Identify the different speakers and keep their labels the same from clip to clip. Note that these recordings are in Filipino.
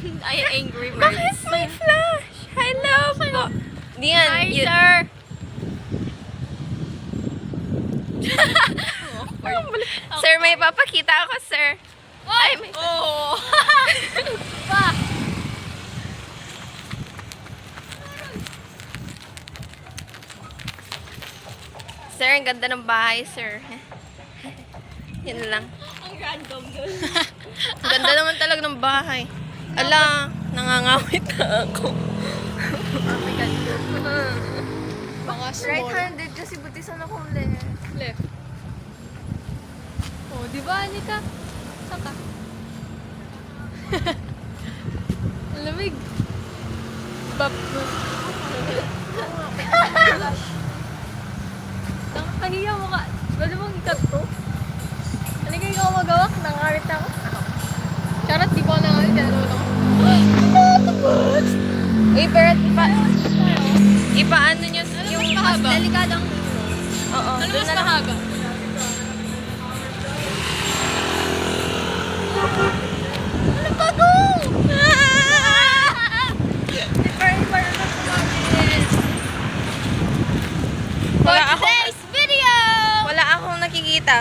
Speaker 1: Ay, angry birds.
Speaker 2: Bakit may flash? Hello po. Diyan.
Speaker 1: Hi, sir.
Speaker 2: Sir, may papakita ako, sir.
Speaker 1: Ay, may... Oh! Pa!
Speaker 2: Sir, ang ganda ng bahay, sir. Yan lang.
Speaker 1: Ang random dun.
Speaker 2: Ang ganda naman talaga ng bahay. Ala, nangangawit na ako.
Speaker 1: Mga small.
Speaker 2: Right-handed kasi butisan ako left.
Speaker 1: Left. Oh, di ba, Anika? Saan ka? Ang lamig. Bap. Nakakahiya mo ka. Pwede mong ikat to? Halika ikaw magawak. Nangarit ako. Charot, di ko nangarit. Kaya naman ako.
Speaker 2: Uy, pero ipaano nyo yung
Speaker 1: mas mahaba?
Speaker 2: mas delikadong... Oo.
Speaker 1: Ano
Speaker 2: doon
Speaker 1: mas
Speaker 2: na lang.
Speaker 1: mahaba?
Speaker 2: Ano ba to? Wala ako.
Speaker 1: Today's video!
Speaker 2: Wala akong nakikita.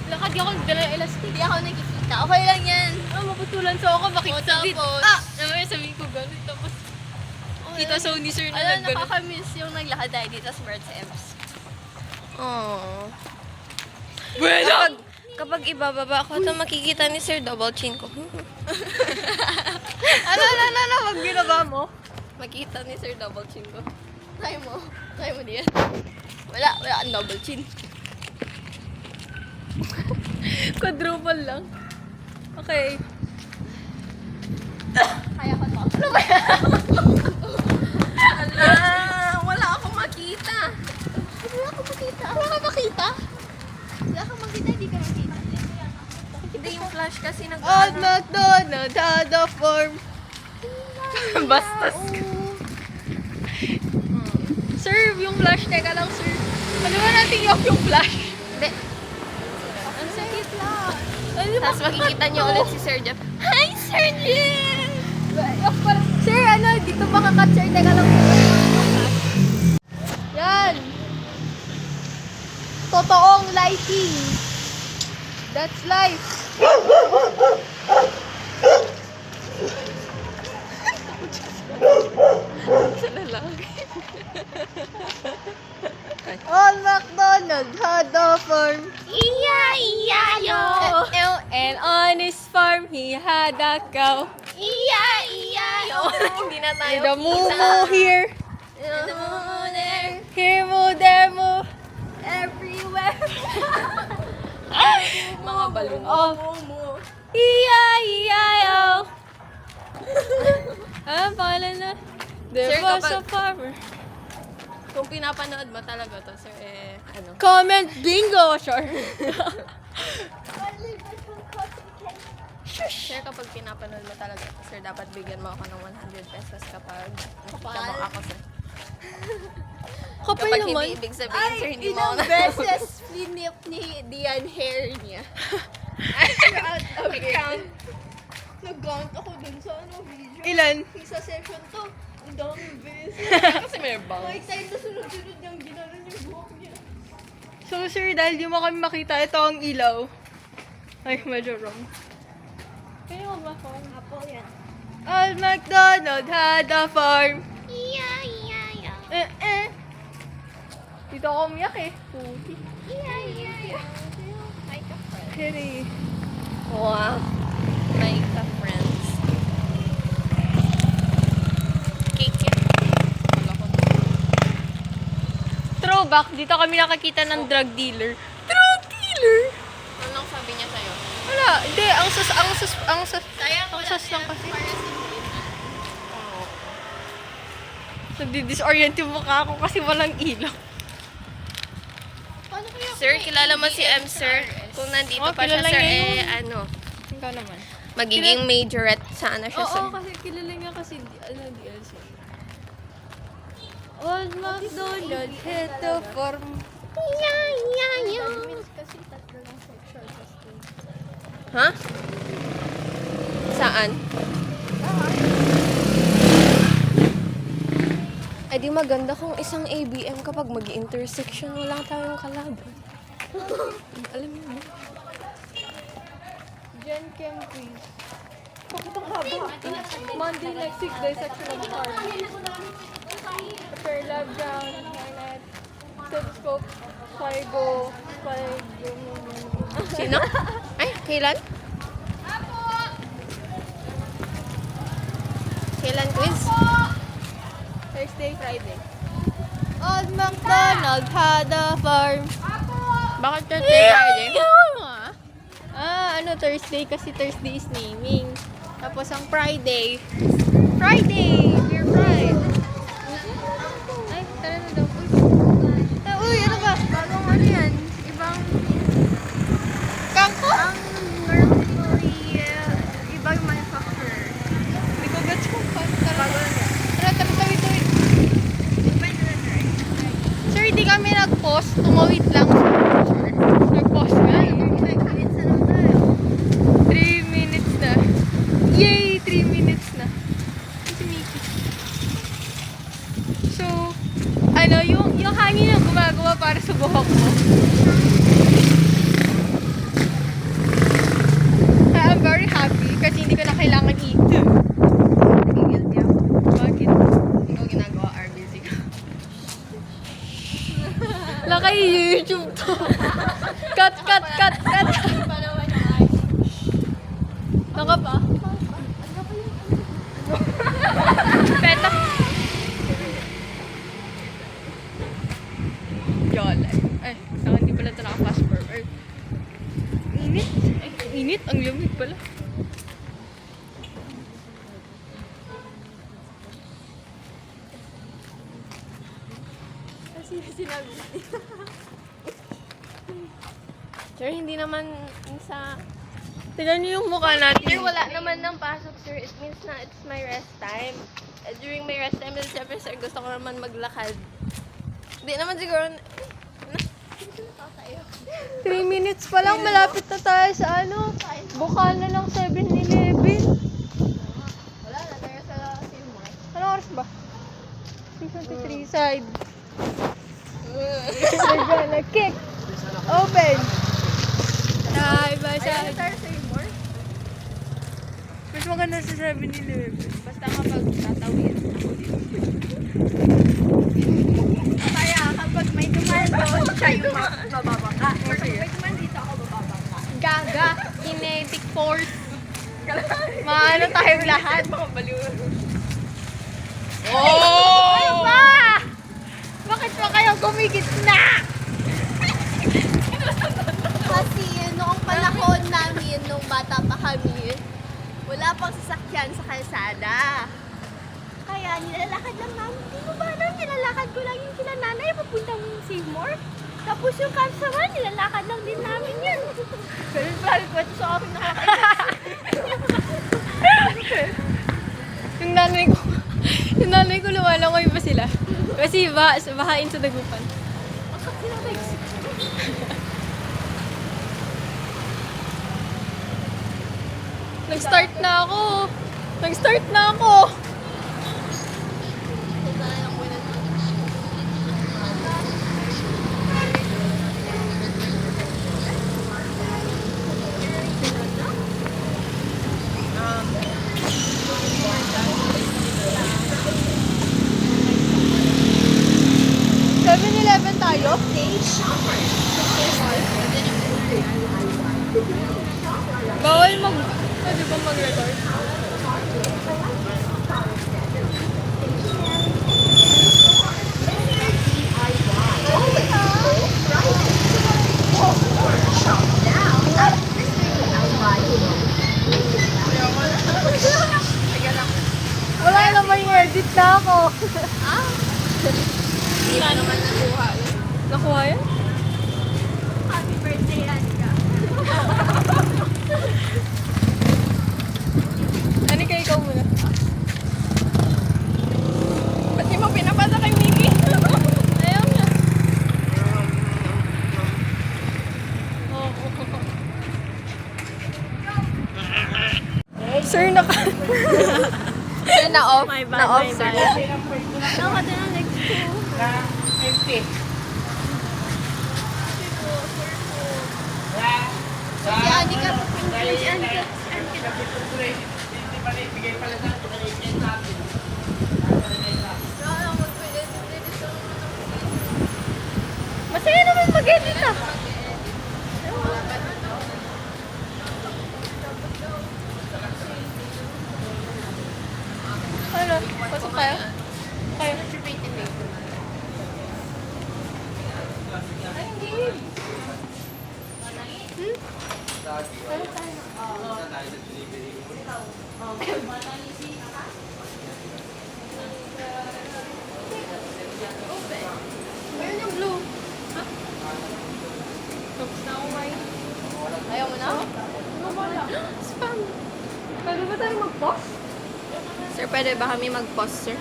Speaker 1: Lakad ako, dala ng elastic.
Speaker 3: Hindi ako nakikita. Okay lang yan.
Speaker 1: Ah, maputulan sa ako, bakit
Speaker 3: O,
Speaker 1: sabit?
Speaker 3: tapos?
Speaker 1: Ah! Naman sabihin ko gano'n, tapos kita sa ni sir na
Speaker 3: Alam,
Speaker 1: nag-gano'n.
Speaker 3: nakakamiss yung naglakad tayo dito sa Birds Ems.
Speaker 2: Oh.
Speaker 1: Bueno!
Speaker 2: Kapag ibababa ako, ito makikita ni Sir double chin ko.
Speaker 1: Ano, pag binaba mo?
Speaker 2: Makikita ni Sir double chin ko.
Speaker 3: Try mo. Try mo diyan. Wala ang double chin.
Speaker 1: Quadruple lang. Okay.
Speaker 3: Kaya ko to.
Speaker 2: Ala, wala akong makita.
Speaker 3: Wala ka makita. Wala ka makita? Wala ka makita, hindi ka makita.
Speaker 2: Hindi yung flash kasi
Speaker 1: Old MacDonald had a farm.
Speaker 2: Bastos.
Speaker 1: Sir, yung flash, teka lang, sir. Ano ba natin yung flash?
Speaker 2: Hindi.
Speaker 3: Ang sakit lang.
Speaker 1: Ano ba?
Speaker 2: Tapos makikita niyo ulit si Sir Jeff. Hi, Sir Jeff!
Speaker 1: Sir, ano, dito makakat, sir. Teka lang. Yan. Totoong lighting. That's life.
Speaker 2: Sana lang.
Speaker 1: Old MacDonald had a farm.
Speaker 3: Iya-iya-yo.
Speaker 1: And on his farm, he had a cow.
Speaker 3: Iya-iya-yo.
Speaker 2: Hindi na tayo
Speaker 1: The moo here.
Speaker 3: There,
Speaker 1: Here moo, there moo.
Speaker 3: everywhere.
Speaker 2: mga balon.
Speaker 1: Oh. E-I-E-I-O. Ah, pangalan na. There
Speaker 2: Sir,
Speaker 1: was a
Speaker 2: kapag-
Speaker 1: farmer.
Speaker 2: Kung pinapanood mo talaga to, Sir, ano?
Speaker 1: Comment bingo, sure.
Speaker 2: Sir, kapag pinapanood mo talaga to, Sir, dapat bigyan mo ako ng 100 pesos kapag nakita mo ako, Sir.
Speaker 1: Kapal
Speaker 2: Kapag
Speaker 1: naman.
Speaker 2: hindi ibig sabihin, Sir, hindi mo ako
Speaker 3: ilang beses finip ni Dian hair niya.
Speaker 2: Count.
Speaker 3: Nag-count ako dun sa video.
Speaker 1: Ilan?
Speaker 3: Isa session to. Ang daming beses.
Speaker 2: Kasi may bang.
Speaker 3: May time na sunod-sunod niyang ginanon yung buhok niya.
Speaker 1: So, sir, dahil di mo kami makita, ito ang ilaw. Ay, medyo wrong. Kaya mo ba ko?
Speaker 3: Apo yan.
Speaker 1: Old MacDonald had a farm.
Speaker 3: Iya-iya-yo.
Speaker 1: Dito ako umiyak eh. Puti.
Speaker 3: Iya-iya-yo. Hi ka, friend.
Speaker 1: Kiri.
Speaker 2: Wow. My friends. Cake yan. Wala ko.
Speaker 1: Throwback, dito kami nakakita ng drug dealer. Drug dealer?
Speaker 2: Anong sabi niya sa'yo?
Speaker 1: Wala, hindi. Ang sas
Speaker 3: Sayang
Speaker 1: ang
Speaker 3: wala
Speaker 1: sas lang
Speaker 3: siya.
Speaker 1: kasi.
Speaker 3: Para si
Speaker 1: Nagdi-disorient yung mukha ko kasi walang ilaw.
Speaker 3: Paano kaya
Speaker 2: Sir, kilala mo si M, Sir? Kung nandito
Speaker 1: Oh,
Speaker 2: pa siya,
Speaker 1: kilala
Speaker 2: Sir,
Speaker 1: niya
Speaker 2: ano,
Speaker 1: Ikaw naman.
Speaker 2: magiging majorette sana siya, Sir.
Speaker 1: Oo, kasi kilala niya kasi, DLC. Old MacDonald had a farm.
Speaker 3: kasi tatlo lang section sa school.
Speaker 2: Ha? Saan?
Speaker 3: Ah,
Speaker 2: Ay di maganda kung isang ABM kapag mag-intersection, wala tayong kalaban. Alam mo ba?
Speaker 1: Gen Chem quiz. Bakit ang haba? Monday next week, dissection of heart. Fair lab ground, magnet, stethoscope, Figo,
Speaker 2: Sino? Ay, kailan? Kailan quiz?
Speaker 1: Thursday, Friday.
Speaker 3: Old MacDonald had a farm.
Speaker 2: Bakit Thursday, Friday?
Speaker 3: Thursday kasi Thursday is naming. Tapos ang Friday, We're Fried.
Speaker 1: Ay, tara na daw.
Speaker 3: Uy, ano ba?
Speaker 1: Bagong ano yan? Ibang,
Speaker 3: Kangko?
Speaker 1: ang mercury, ibang manufacturer.
Speaker 3: Hindi ko gets kung paano.
Speaker 1: Bago lang yan.
Speaker 3: Tawid. Sir, hindi kami nag-pause. Tumawid lang. Nag-pause nga eh. 3 minutes na. Yay! 3 minutes na. Si Mickey. So, yung hangin ang gumagawa para sa buhok mo. I'm very happy kasi hindi ko na kailangan i-do.
Speaker 1: Guilty ako.
Speaker 3: Bakit?
Speaker 2: Hindi ko ginagawa, RBC ka.
Speaker 3: Laki YouTube to. Cut. Naka pa? Peta. Yola. Ay, saka hindi pala ito naka-fast forward. Init. Ay, init. Ang lamig pala.
Speaker 1: Kasi sinabi mo.
Speaker 2: Sir, hindi naman sa...
Speaker 3: Tignan niyo yung mukha natin.
Speaker 2: Sir, wala naman ng pasok, sir. It means na it's my rest time. During my rest time, siyempre, sir, gusto ko naman maglakad. Hindi naman siguro...
Speaker 3: 3 minutes pa lang, malapit na tayo sa bukal na ng 7-Eleven.
Speaker 2: Wala na, tayo sa Silmar.
Speaker 3: Anong oras ba? 3:23 side. We're gonna kick. Open. Side by side.
Speaker 2: Tayo sa Silmar?
Speaker 3: Mas maganda sa 7-Eleven.
Speaker 2: Basta kapag tatawid. Kaya kapag may dumaan doon, siya yung mababangka. Or kapag may dumaan dito, ako bababangka.
Speaker 3: Gaga. Kinetic force. Maano tayong lahat.
Speaker 2: Makabaliw.
Speaker 3: Ano ba? Bakit ba kayo gumigit na?
Speaker 2: Kasi noong panahon namin, nung bata pa kami, wala pang sasakyan sa kalsada. Kaya nilalakad lang namin. Di mo ba alam, nilalakad ko lang yung kila nanay papuntang Seymour. Tapos yung Kamsaman, nilalakad lang din namin yun. Pero parang kwento sa akin
Speaker 3: Yung nanay ko lumalangoy pa sila. Kasi bahain sa dagupan. Nag-start na ako. tayo? Bawal pwede ba mag-record? Wala naman yung edit na ako.
Speaker 2: Hindi na naman nakuha.
Speaker 3: Nakuha yan?
Speaker 2: Happy birthday, Anika.
Speaker 3: Ano kayo ikaw muna?
Speaker 2: Ba't di mo pinapasa kay Miki?
Speaker 3: Ayaw niya. Oh. Sir,
Speaker 2: Sir, na-off.
Speaker 3: My bad,
Speaker 2: Na-off,
Speaker 3: my
Speaker 2: sir.
Speaker 3: bad.
Speaker 2: Nakakata na next
Speaker 4: Na empty. Sa
Speaker 2: Yan, di ka
Speaker 4: dahil yan na kapito 3. Hindi pa rin, bigay pala sa ito. Kanina sa atin.
Speaker 1: Masaya naman mag-edit ah. Ano? Pasok tayo? Tayo. Ay, hindi. Meron yung blue. Tapos na ako may...
Speaker 2: Ayaw mo na?
Speaker 1: Spam. Pwede ba tayo mag-pause?
Speaker 2: Sir, pwede ba kami mag-pause, sir?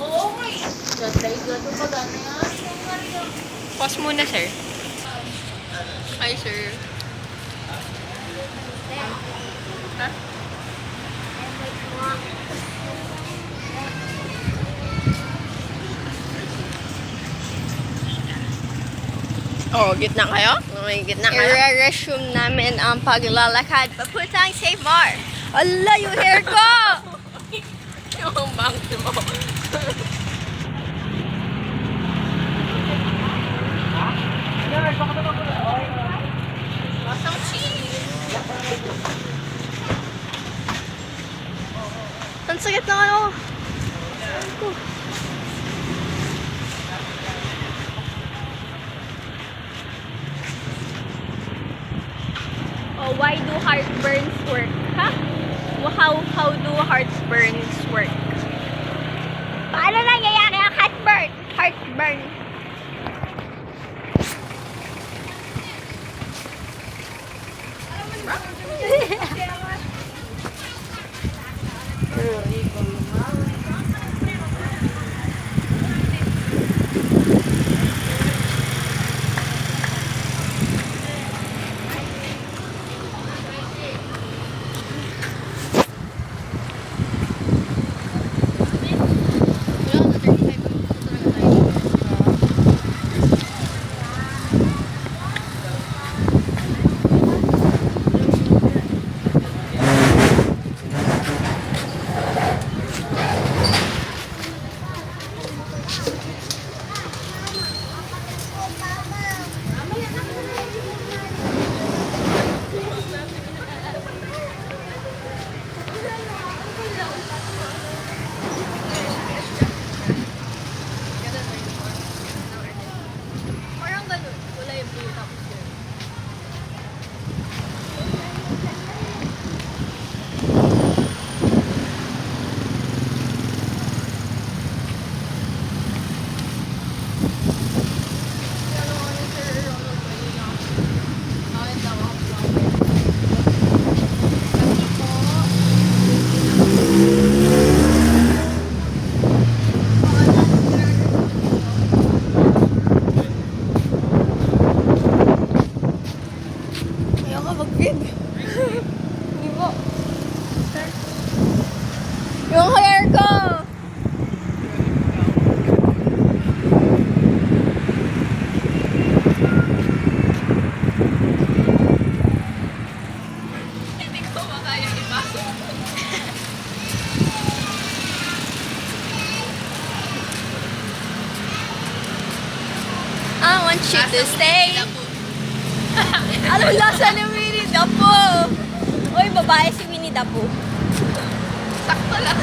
Speaker 1: Oo nga eh. Ganda pa gana yan.
Speaker 3: Pause muna, sir. Hi, sir. Oh, gitna kayo? May gitna kayo?
Speaker 2: I-resume namin ang paglalakad papuntang Save More. Ala, yung hair ko!
Speaker 3: Yung bangs mo.
Speaker 2: Masang cheese! Ang sakit na ano. Oh, why do heartburns work? Ha? How do heartburns work? Paano nangyayari ang heartburn? Heartburn. Parang ganun. Wala yung blue tapos yun.
Speaker 1: Ayaw ka mag-big. Hindi po.
Speaker 2: Yung hair ko!
Speaker 3: Hindi ko makaya ipasok.
Speaker 2: I want you to stay. Anong lasa ni Winnie the Pooh? Uy, babae si Winnie the Pooh.
Speaker 3: Sakto lang.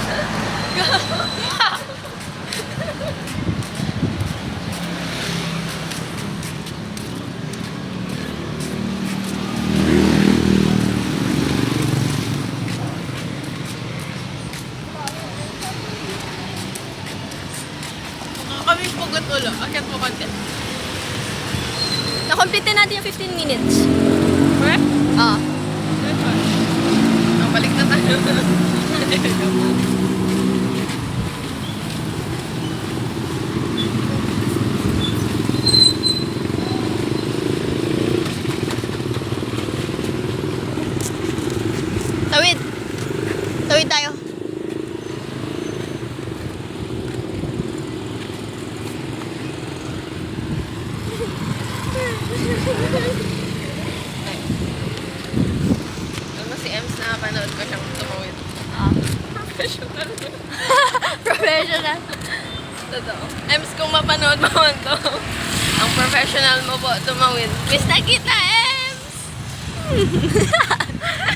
Speaker 3: Kami pugot ulo. Akit mo konti.
Speaker 2: Nakomplete natin yung 15 minutes.
Speaker 3: Correct?
Speaker 2: Ah.
Speaker 3: Ang balik na tayo.
Speaker 2: Tawid. Tawid tayo.
Speaker 3: napanood ko siyang tumawid. Professional.
Speaker 2: Professional.
Speaker 3: Totoo. Ems, kung mapanood mo man to, ang professional mo po tumawid.
Speaker 2: Miss na kita, Ems!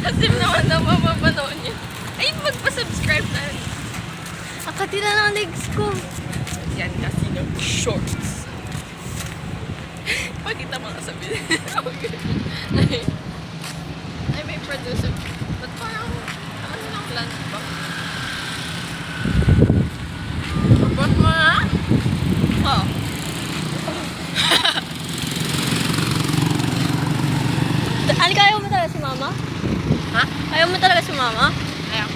Speaker 3: Kasi naman daw mapapanood niya. Ay, magpa-subscribe na.
Speaker 2: Ang katila ng legs ko.
Speaker 3: Yan kasi ng shorts. Pakita mo nga sa video. Okay. Ay, may producer. Ba't parang, ano lang lunch ba? Abot mo na? Oo.
Speaker 2: Ano, kaya mo talaga si mama?
Speaker 3: Ha?
Speaker 2: Ayaw mo talaga si mama?
Speaker 3: Ayan.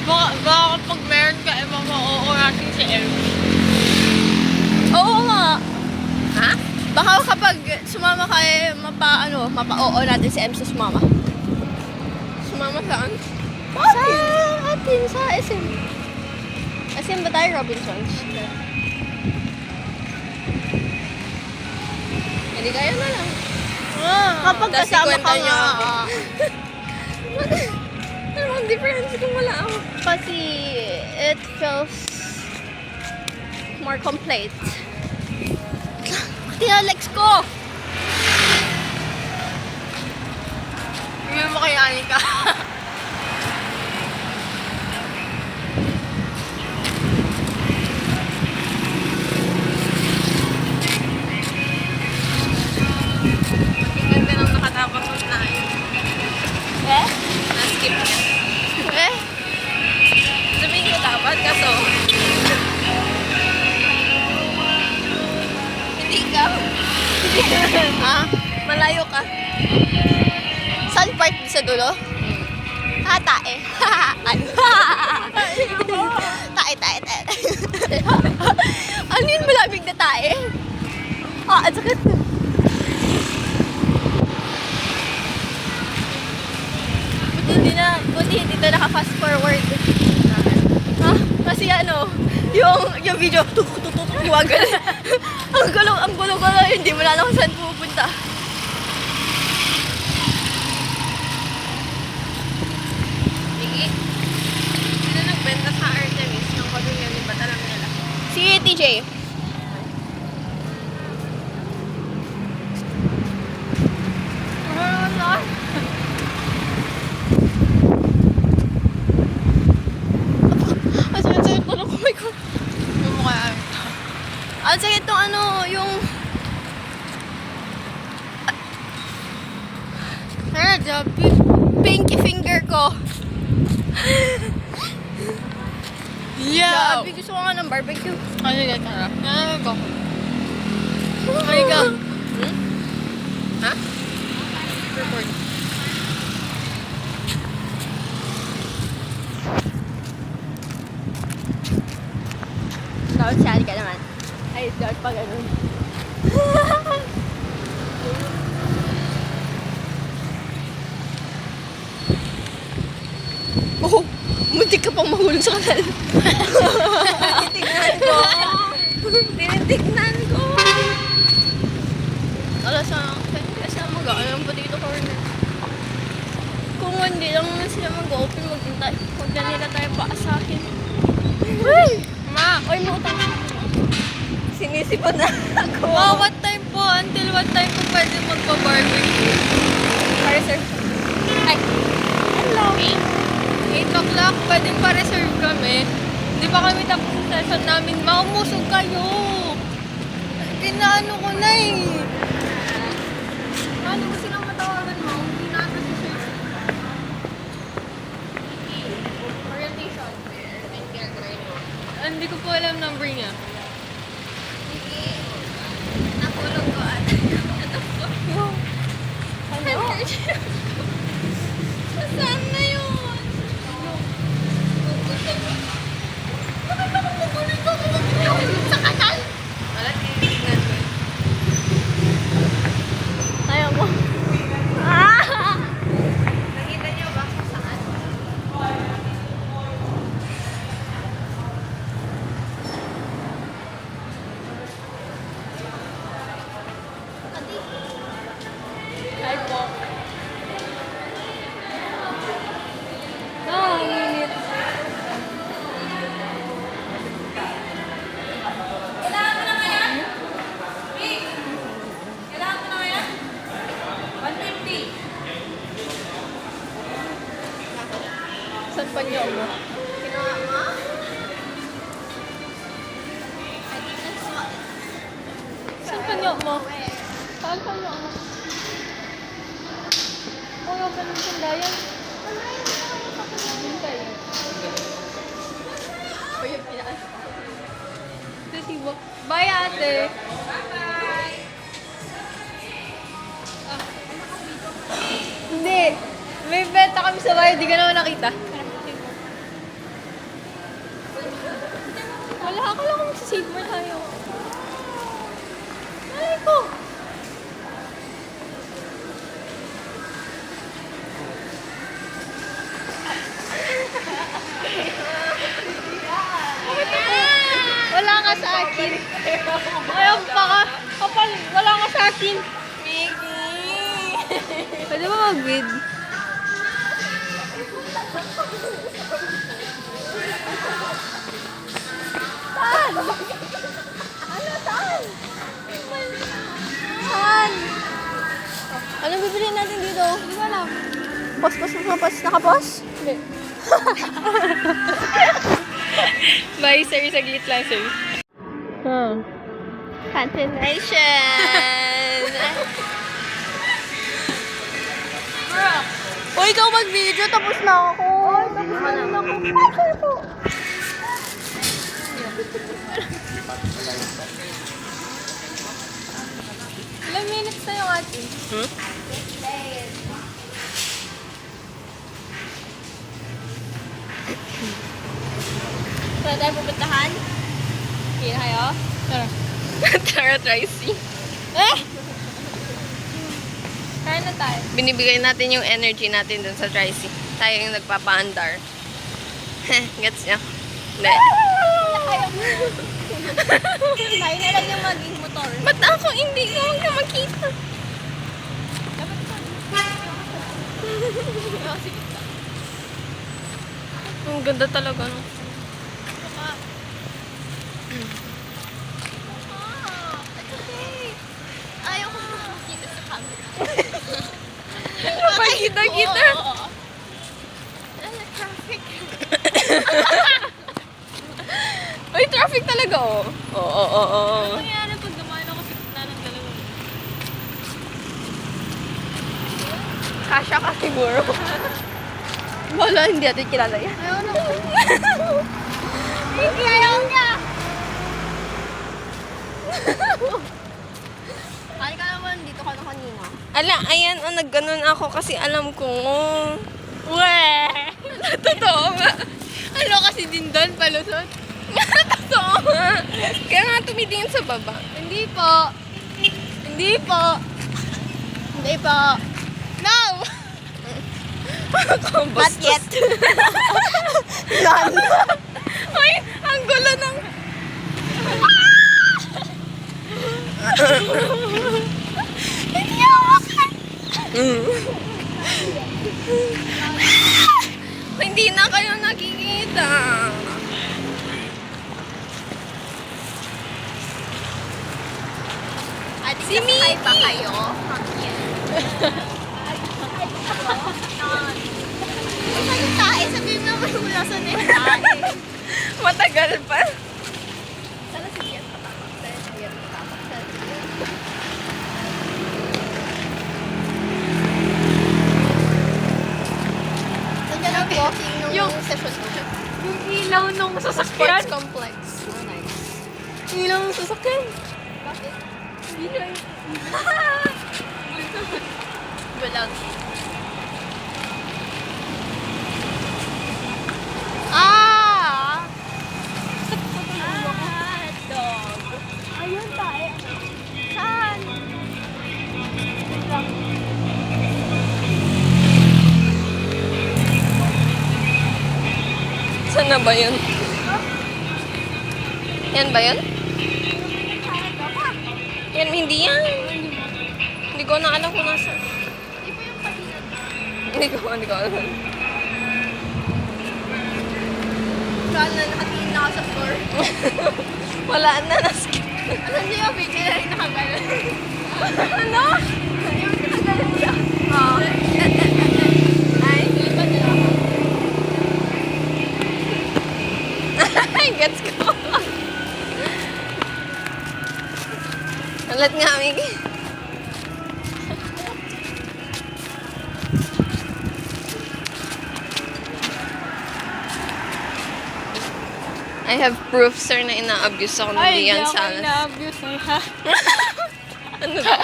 Speaker 3: Baka kapag meron ka, oo natin si Elm.
Speaker 2: Oo nga.
Speaker 3: Ha?
Speaker 2: Baka kapag sumama ka mapa-oo natin si Ems sa sumama.
Speaker 3: Sumama saan?
Speaker 2: Sa atin, sa SM. SM ba tayo, Robinsons?
Speaker 3: Hindi kayo na lang.
Speaker 2: Kapag
Speaker 3: Tas
Speaker 2: kasama ka
Speaker 3: ikwenta niyo
Speaker 2: nga.
Speaker 3: ako. Ano ang difference kung wala ako?
Speaker 2: Kasi it feels more complete. Tinalex ko!
Speaker 3: Hindi mo kay Anika. Ang ganda nang nakatapos na
Speaker 2: Eh?
Speaker 3: na-skip niya.
Speaker 2: Eh?
Speaker 3: Sabihin ko dapat, kaso hindi ka.
Speaker 2: Ah?
Speaker 3: Malayo ka.
Speaker 2: Saan part sa dulo? Tae. Ano? Tae. Ano yun malamig na tae? Ang sakit. Buti hindi na naka-fast forward. Ha? Kasi yung video, tuk-tuk-tuk, iwagal. ang gulo, hindi mo na alam kung saan pupunta.
Speaker 3: Sige. Sino nagbenta sa Artemis ng pagawin ni ba't alam nila?
Speaker 2: Si TJ. Ang sakit ko ng kamay ko.
Speaker 3: Ano mo kaya?
Speaker 2: Ang sakit tong yung... Pinky finger ko.
Speaker 3: Yo!
Speaker 2: Sabi, gusto ko nga ng barbecue.
Speaker 3: Ano yung tara? Ano ko?
Speaker 2: Ay ka.
Speaker 3: Ha? Record.
Speaker 2: Dapat sali ka naman. Ay, dapat pa ganun. Oh, muntik ka pang mahulog sa kanal.
Speaker 3: Tinitignan ko. Tinitignan ko.
Speaker 2: Alas sa mag-aanong pa dito corner. Kung hindi lang naman sila mag-open, huwag na nila tayo paasakin. Uy!
Speaker 3: Ma!
Speaker 2: Oy, mautang. Sinisipon na ako.
Speaker 3: Wow, what time po? Until what time po pwede magpa-barbecue?
Speaker 2: Para sir. Ay. Hello.
Speaker 3: 8 o'clock, pwedeng pa-reserve kami. Hindi pa kami tapos sa session namin. Maumusog kayo! Kinaano ko na eh. Ano ko silang matawagan mo? Hindi na ata si sir.
Speaker 2: Orientation.
Speaker 3: Hindi ko po alam number niya.
Speaker 2: Nakulog ko ata. Ano?
Speaker 3: Saan na yun?
Speaker 2: Bakit ako kukunin ko? Sa kanal?
Speaker 3: Wala, tinitignan ko.
Speaker 2: Ayaw mo. Ah!
Speaker 3: Nakita niyo ba kung saan?
Speaker 2: Hi po.
Speaker 1: Saan pa niyo mo?
Speaker 2: Ginawa mo?
Speaker 1: Saan pa niyo mo? Saan pa niyo mo? Huwag ako ng sandayan. Hintay.
Speaker 2: O yung pinaas.
Speaker 1: Kasi bye ate. Hindi. May benta kami sa bahay, di ka naman nakita. Wala, akala ko magsisave mo tayo. Malay ko. Wala nga sa akin. Ayaw pa ka. Kapal, wala nga sa akin. Pwede ba mag-bid? Saan? Ano, saan? Saan? Anong bibili natin dito? Hindi ko alam.
Speaker 2: Nakapos?
Speaker 1: Hindi. Bye, sir. Saglit lang, sir.
Speaker 2: Continuation! O, ikaw mag-video, tapos na ako. Tapos na ako.
Speaker 1: Ilang minutes na yung atin?
Speaker 2: Saan tayo pupuntahan?
Speaker 1: Okay na kayo? Tara.
Speaker 3: Tara, Tracy.
Speaker 1: Kaya na tayo.
Speaker 3: Binibigay natin yung energy natin dun sa Tracy. Tayo yung nagpapaandar. Gets niya? Hindi.
Speaker 2: Tayo na lang yung maging motor.
Speaker 3: Ba't ako hindi ko ka makita? Ang ganda talaga, no?
Speaker 2: Ayaw ko makita sa camera.
Speaker 3: Napagkita-kita.
Speaker 2: Ano, traffic?
Speaker 3: Ay, traffic talaga, oh. Oo.
Speaker 1: Nangyari pag dumaan ako sa gitna ng dalawa.
Speaker 3: Kasha ka siguro. Wala, hindi natin kilala yan.
Speaker 2: Ayaw na. Hindi, ayaw niya. Ano ka naman, dito ka na kanina.
Speaker 3: Ala, ayan, nagganon ako kasi alam ko.
Speaker 1: Weh!
Speaker 3: Totoo nga.
Speaker 1: Ano kasi din doon, palusot?
Speaker 3: Totoo nga. Kaya nga tumitingin sa baba.
Speaker 1: Hindi po. Hindi po. Hindi po. No!
Speaker 2: Not yet. None.
Speaker 3: Ay, ang gulo ng...
Speaker 2: Hindi ako.
Speaker 3: Hindi na kayo nakikita.
Speaker 2: At
Speaker 3: Si Miki.
Speaker 2: pa kayo? Ano tayo? Sabihin mo naman mula sa tayo.
Speaker 3: Matagal pa.
Speaker 2: Sana si Ian patakot. Sana si Ian patakot. Nandiyan ang walking nung
Speaker 1: Yung-
Speaker 2: session mo.
Speaker 1: Yung ilaw nung sasakyan.
Speaker 2: Sports complex. Oh, nice.
Speaker 1: Ilaw nung sasakyan.
Speaker 2: Bakit?
Speaker 1: Ilaw.
Speaker 2: Walang. Ah! Dog. Ayun tayo. Saan?
Speaker 3: Saan na ba yun? Yan ba yun? Yan, hindi yan. Hindi ko na alam kung nasa.
Speaker 2: Di ba yung kanina?
Speaker 3: Hindi ko alam.
Speaker 2: Saan na nakatingin na ako sa floor?
Speaker 3: Wala na, naskip.
Speaker 2: Ano niyo yung video na rin nakagalan?
Speaker 3: Ano?
Speaker 2: Yung nakagalan niya.
Speaker 3: Oh.
Speaker 2: Ay, lipat na ako.
Speaker 3: Ulit nga, Miki. I have proof, sir, na ina-abuse ako ng Dian Salas.
Speaker 1: na-abuse eh, ha?
Speaker 3: Ano ba?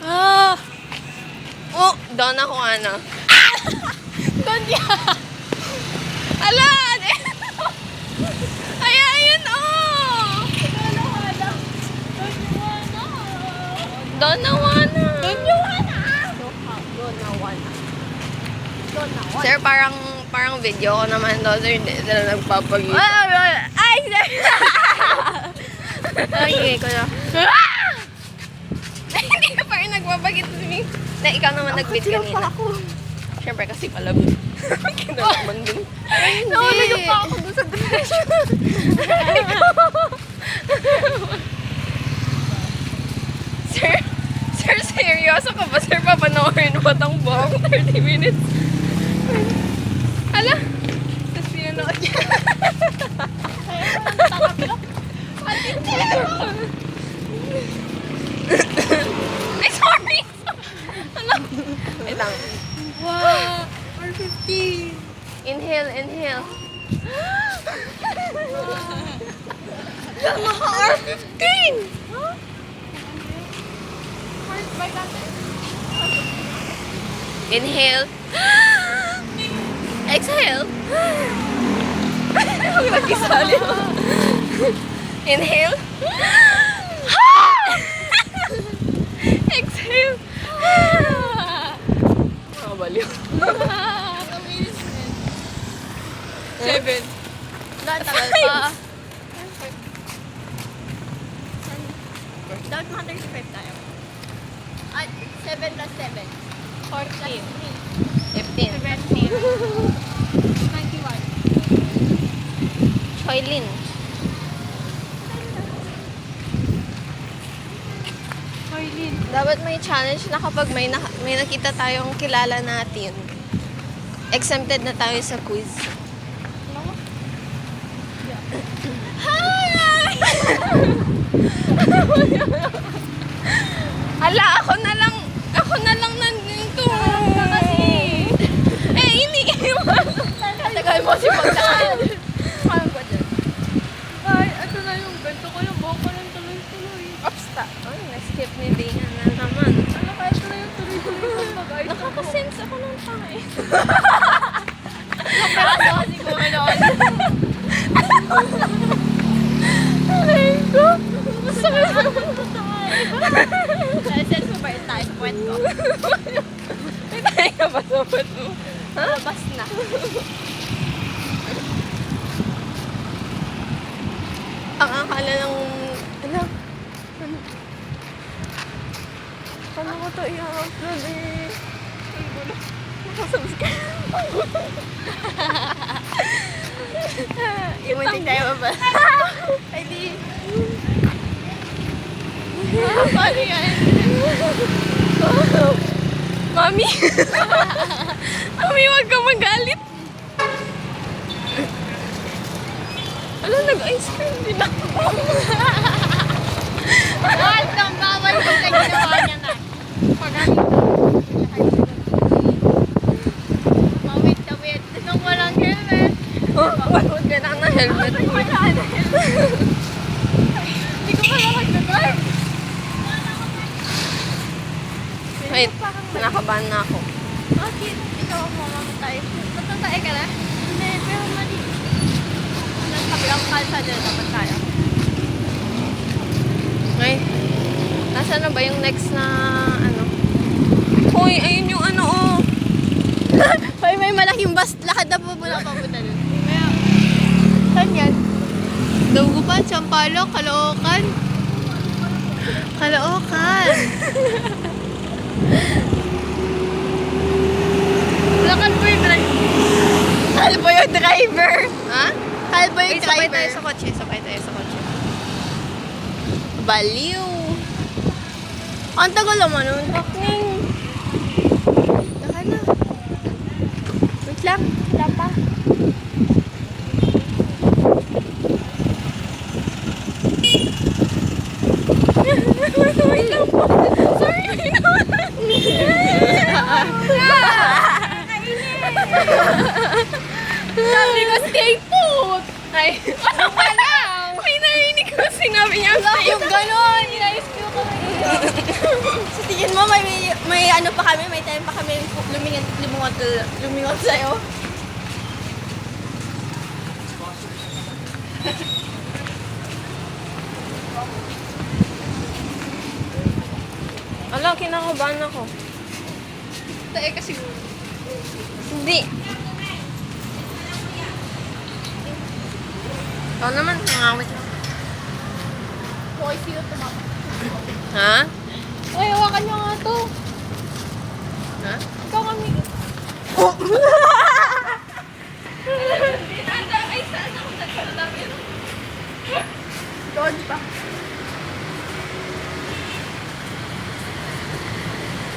Speaker 1: Ah!
Speaker 3: Oh, doon ako, ano.
Speaker 1: Doon yan!
Speaker 3: Ala! Ay, ayun, oh! Doon na, wana. Sir, parang video ko naman daw, sir. Hindi sila nagpapagita.
Speaker 2: Ay, sir!
Speaker 3: Okay, ko na. Hindi ka pa rin nagpapagita sa me. Na ikaw naman nag-beat kanina. Siyempre kasi palabot. Kinalaman din.
Speaker 2: Nahulog pa ako doon sa depression.
Speaker 3: Sir, seryoso ka ba? Sir, papanoorin mo itong buong 30 minutes? Hala? Tapos pinanood niya. Ay, sorry! Ano? Wait lang.
Speaker 1: Wow! R50!
Speaker 3: Inhale, inhale.
Speaker 2: Naka-R15!
Speaker 3: Inhale. Exhale. Huwag nagkisali. Inhale. Exhale. Nakabaliw. 7.
Speaker 2: Tagal pa. Dapat mga 35 tayo. At 7 plus 7.
Speaker 3: 14. 15.
Speaker 1: 17. 91.
Speaker 3: Choylin.
Speaker 1: Arlene.
Speaker 3: Dapat may challenge na kapag may nakita tayong kilala natin. Exempted na tayo sa quiz. Hi! Ala, ako na lang nandito. Eh, iniiwan.
Speaker 2: Tagal mo si Pagdaan. Kaya ba dyan?
Speaker 1: Ay, ito na yung ganito ko yung buhok ko lang tuloy-tuloy.
Speaker 3: Opsta. Ay, na-skip ni Dian na naman.
Speaker 1: Ano kaya ito na yung tuloy-tuloy sa pag-ayos ko?
Speaker 3: Nakakasense ako ng tayo.
Speaker 2: Kaso kasi gumanoon.
Speaker 3: Aray ko.
Speaker 2: Sense mo ba yun tayo sa puwet ko?
Speaker 3: May tayo ka ba sa puwet mo?
Speaker 2: Labas na.
Speaker 3: Ang akala ng... Ano? Paano ko ito i-upload eh? Nakasubscribe.
Speaker 2: Imunting tayo ba?
Speaker 3: Ay di.
Speaker 2: Paano yan?
Speaker 3: Mami! Mami, wag ka magalit. Ano, nag-ice cream din ako.
Speaker 2: What? Ang bawal ko sa ginawa niya na. Mawit na wait. Nung walang helmet.
Speaker 3: Wag ka na ng helmet.
Speaker 2: Wala na helmet. Hindi ko pala mag-drive.
Speaker 3: Wait, nakabahan na ako.
Speaker 2: Bakit? Ikaw ang mamamatay. Matatay ka na? Hindi, pero mali. Nang kabilang kalsada dapat tayo.
Speaker 3: Ay, nasa na ba yung next na ano? Hoy, ayun yung ano oh.
Speaker 2: Hoy, may malaking bus. Lakad na po muna papunta dun. Saan yan? Dagupan, Sampaloc, Caloocan. Caloocan. Lakad po yung driver. Kalbo yung driver.
Speaker 3: Ha?
Speaker 2: Kalbo
Speaker 3: Okay,
Speaker 2: yung
Speaker 3: sabay
Speaker 2: driver.
Speaker 3: tayo sa kotse. Sabay tayo sa kotse.
Speaker 2: Baliw. Ang tagal naman nun. Takning. Taka na. Wait lang. Wala pa.
Speaker 1: Sabi ko, stay put!
Speaker 3: Ay,
Speaker 1: Ano ka lang?
Speaker 3: may narinig ko sinabi niya.
Speaker 1: Yung gano'n, inayos ko kami.
Speaker 2: Sa tingin mo, may ano pa kami, may time pa kami lumingot sa'yo.
Speaker 3: Ala, kinakabahan ako.
Speaker 1: Tae kasi
Speaker 3: Hindi. Ikaw naman, nangawit lang.
Speaker 1: okay, sino tumapak?
Speaker 3: Ha?
Speaker 1: Uy, hawakan nyo nga to.
Speaker 3: Ha?
Speaker 1: Ikaw kami.
Speaker 3: Ay, saan ako nagsasabi?
Speaker 2: Doon pa.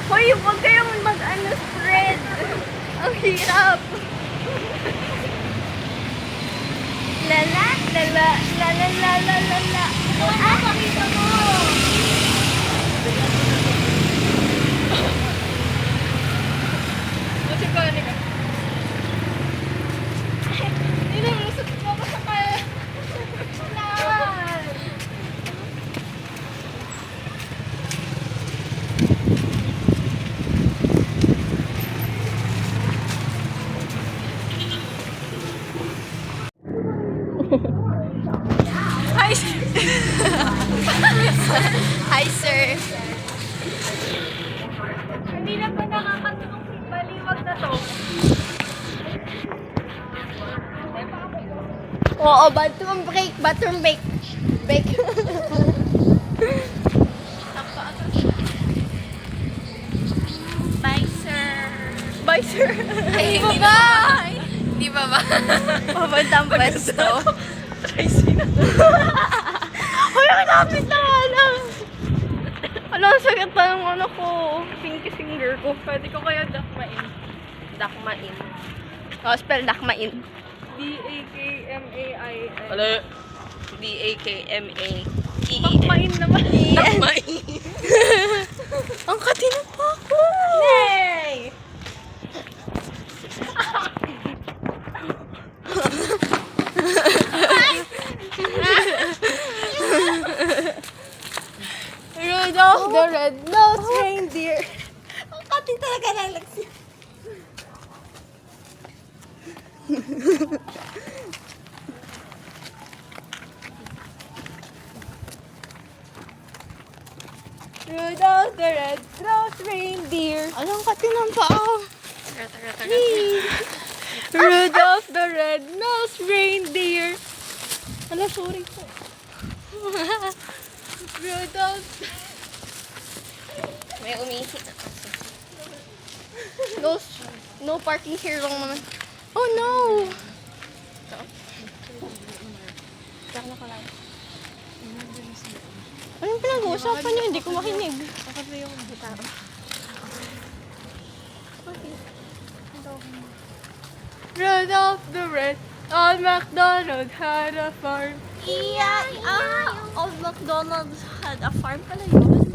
Speaker 2: Hoy, huwag kayong spread. Ang hirap. Lala, lala, lala, lala, lala. Ah, pakita mo.
Speaker 1: Kasi ko, ano ka? Hindi na, lusot ko pa sa kaya.
Speaker 2: Hi, sir. Hi, sir.
Speaker 1: Hindi na ba nakakatulong si baliwag na to?
Speaker 2: Oo, bathroom break, bathroom break. Break. Bye, sir. Bye, sir.
Speaker 3: Ay, hindi na.
Speaker 2: Bye-bye.
Speaker 3: Hindi ba ba?
Speaker 2: Papuntang pwesto.
Speaker 3: Tracy na.
Speaker 2: Uy, malapit na nga lang. Ano, ang sakit na ng ano ko. Pinky finger ko.
Speaker 1: Pwede ko kaya dakmain.
Speaker 3: Dakmain.
Speaker 2: Oh, spell dakmain.
Speaker 1: D-A-K-M-A-I-N.
Speaker 3: Wala. D-A-K-M-A-E-E-N.
Speaker 1: Dakmain naman.
Speaker 3: Dakmain.
Speaker 2: Ang katino pa ako.
Speaker 1: Hey!
Speaker 2: Rudolph the Red-Nosed Reindeer. Ang katin talaga ng Lexi. Rudolph the Red-Nosed Reindeer. Anong katin ng paa?
Speaker 3: Tara, tara, tara.
Speaker 2: Rudolph the Red-Nosed Reindeer. Ala, sorry po. Rudolph.
Speaker 3: May umihi.
Speaker 2: No parking here lang naman. Oh no! Anong pinag-uusapan niyo? Hindi ko makinig.
Speaker 1: Rudolph the Red, Old MacDonald had a farm.
Speaker 2: Old MacDonald had a farm pala yun.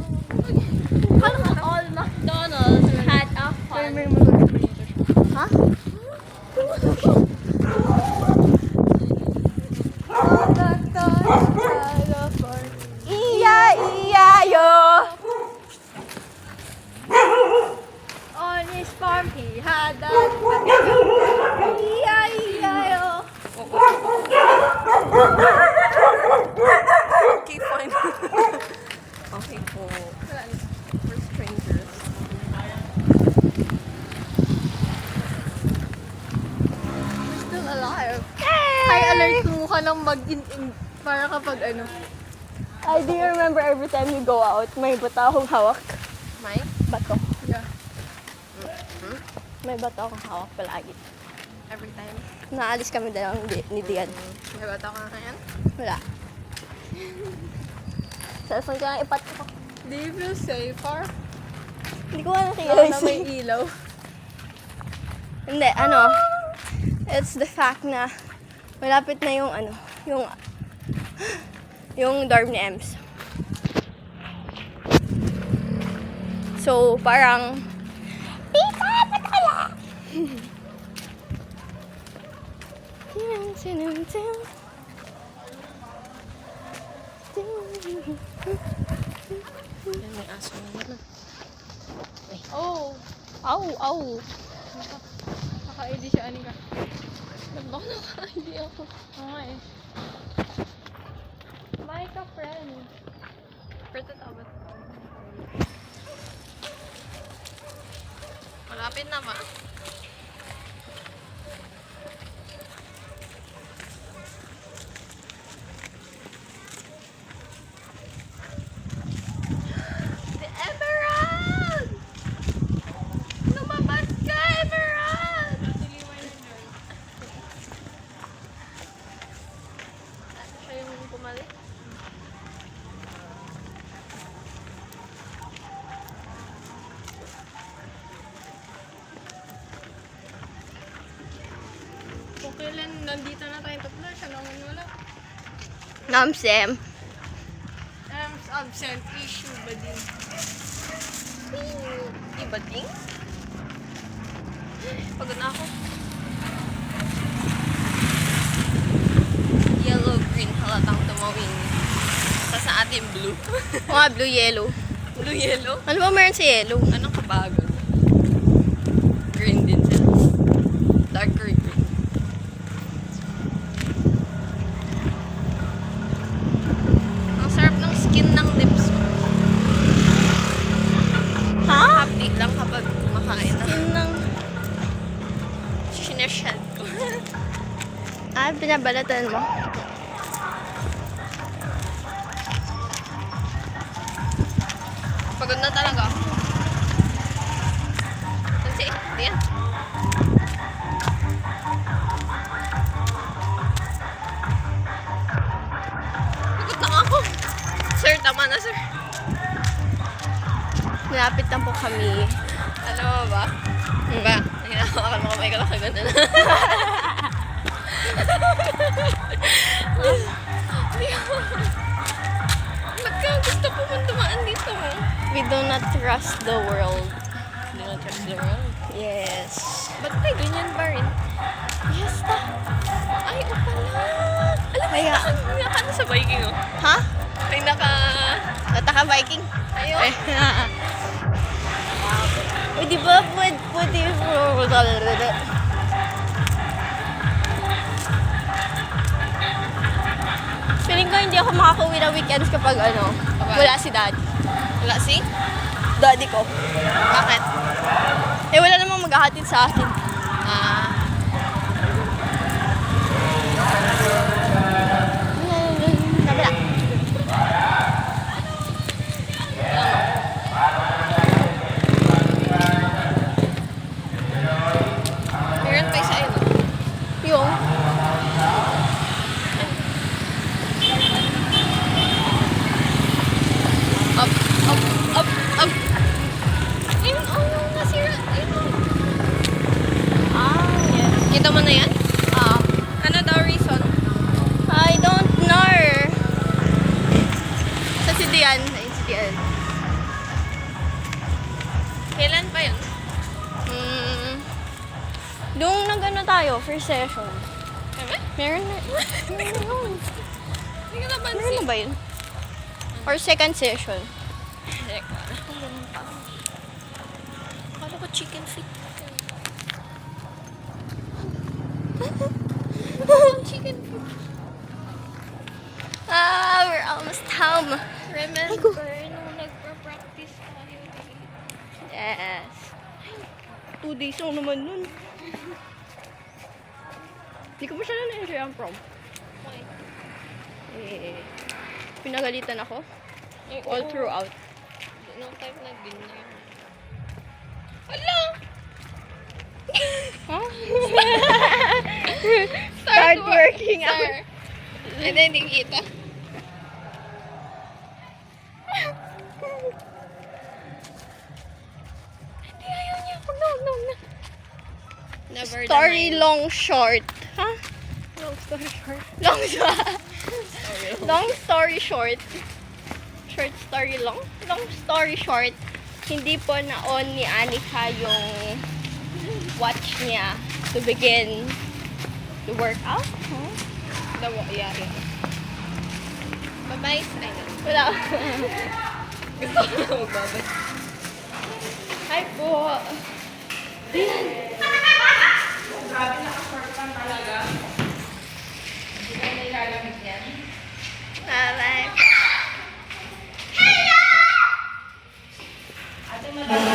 Speaker 2: Paano ka Old MacDonald had a farm? Ha?
Speaker 1: Old MacDonald had a farm.
Speaker 2: Iya-iya-yo!
Speaker 1: On his farm he had a
Speaker 2: Iya-iya-yo!
Speaker 3: Okay, fine. Okay po. For strangers.
Speaker 1: still alive. High alert mo ka lang mag-in para kapag ano.
Speaker 2: I do you remember every time you go out, may bato akong hawak?
Speaker 3: May?
Speaker 2: Bato.
Speaker 1: Yeah.
Speaker 2: May bato akong hawak palagi.
Speaker 3: Every time.
Speaker 2: Naalis kami dalawang ni Dian.
Speaker 3: May bata ka ngayon?
Speaker 2: Wala. Cellphone ko lang ipat ko.
Speaker 1: Do you feel safer?
Speaker 2: Hindi ko alam
Speaker 1: Lalo na
Speaker 2: kaya.
Speaker 1: may ilaw.
Speaker 2: Hindi, ano. It's the fact na malapit na yung ano, yung dorm ni Ems. So, parang Tita, ba't wala?
Speaker 3: Yan, may aso na naman.
Speaker 1: Oh!
Speaker 3: Aw, aw.
Speaker 1: Naka-ID siya, aning ka.
Speaker 3: Nagbaw na ka, hindi ako.
Speaker 1: Oo nga eh. May ka-friend.
Speaker 3: Pwede tawad. Malapit na ba?
Speaker 2: The Emerald! Lumabas ka, Emerald!
Speaker 3: Siya yung pumalik.
Speaker 1: Kung kailan nandito na tayong tatlo, siya naman wala.
Speaker 2: Namsem.
Speaker 1: Absent issue ba din?
Speaker 3: Iba ting? Pagod na ako. Yellow, green, halatang tumawing. Sa atin, blue.
Speaker 2: Mga blue, yellow.
Speaker 3: Blue, yellow.
Speaker 2: Ano ba meron sa yellow?
Speaker 3: Anong kabago? Green din siya. Darker green. Ang sarap ng skin ng lips ko.
Speaker 2: Ha?
Speaker 3: Happy lang kapag kumakain na.
Speaker 2: Yun lang.
Speaker 3: Sineshad ko.
Speaker 2: Ah, binabalatan mo?
Speaker 3: Pagod na talaga ako. Kasi, di yan. Pagod na ako. Sir, tama na sir.
Speaker 2: Malapit lang po kami.
Speaker 3: Alam mo ba? Diba? Hinahawakan mo kamay ka lang kaganda na. Ba't ka gusto po mong dumaan dito?
Speaker 2: We do not trust the world.
Speaker 3: Hindi na trust the world.
Speaker 2: Yes.
Speaker 3: Ba't tayo ganyan ba rin?
Speaker 2: Yes, ta.
Speaker 3: Ay, o pala. Alam mo,
Speaker 2: Kaya-
Speaker 3: naka sa biking oh.
Speaker 2: Ha?
Speaker 3: Ay, naka...
Speaker 2: Tataka Viking?
Speaker 3: Ayun.
Speaker 2: Uy, di ba pwede Feeling ko hindi ako makakauwi na weekends kapag ano,
Speaker 3: Kapag?
Speaker 2: wala si daddy.
Speaker 3: Wala si?
Speaker 2: Daddy ko.
Speaker 3: Bakit?
Speaker 2: Eh, wala namang maghahatid sa akin.
Speaker 3: Ah,
Speaker 2: Nabila.
Speaker 3: meron pa isa yun.
Speaker 2: Yung,
Speaker 3: Up, up, up, up. Ayun, oh, yung nasira. Ayun.
Speaker 2: yes.
Speaker 3: Kita mo na yan? Ano daw reason?
Speaker 2: I don't know. Sa si Dian. Ayun si Dian.
Speaker 3: Kailan pa yun?
Speaker 2: Nung nag-ano tayo, first session.
Speaker 3: Eme?
Speaker 2: Meron na. Meron na yun.
Speaker 3: Hindi ko
Speaker 2: Meron
Speaker 3: napansin.
Speaker 2: na ba yun? Or second session?
Speaker 3: Teka. Akala ko chicken feet. Chicken feet.
Speaker 2: Ah, we're almost home.
Speaker 3: Remember nung nagpa-practice tayo?
Speaker 2: Yes. 2 days lang naman nun. Hindi ko pa siya na-enjoy ang prom.
Speaker 3: Okay.
Speaker 2: Eh, pinagalitan ako
Speaker 3: Eh,
Speaker 2: all
Speaker 3: oo.
Speaker 2: throughout.
Speaker 3: Nung type na din na yun. Hala!
Speaker 2: Huh?
Speaker 3: Start
Speaker 2: working out.
Speaker 3: Sir. Hindi, hindi kita. Hindi, ayaw niya. Huwag na, huwag na, huwag na. Never
Speaker 2: Story
Speaker 3: the mind.
Speaker 2: long short. Huh?
Speaker 3: Long story short.
Speaker 2: Long long story short. Short story long. Long story short. Hindi po na-on ni Anika yung watch niya to begin
Speaker 3: To work out? Huh? Yeah. Bye-bye. Ay,
Speaker 2: Wala.
Speaker 3: gusto ko na magbabay. Hi po.
Speaker 4: Grabe naka-short pan talaga. Hindi na nilalamig yan.
Speaker 2: Bye-bye.
Speaker 4: Ate, madami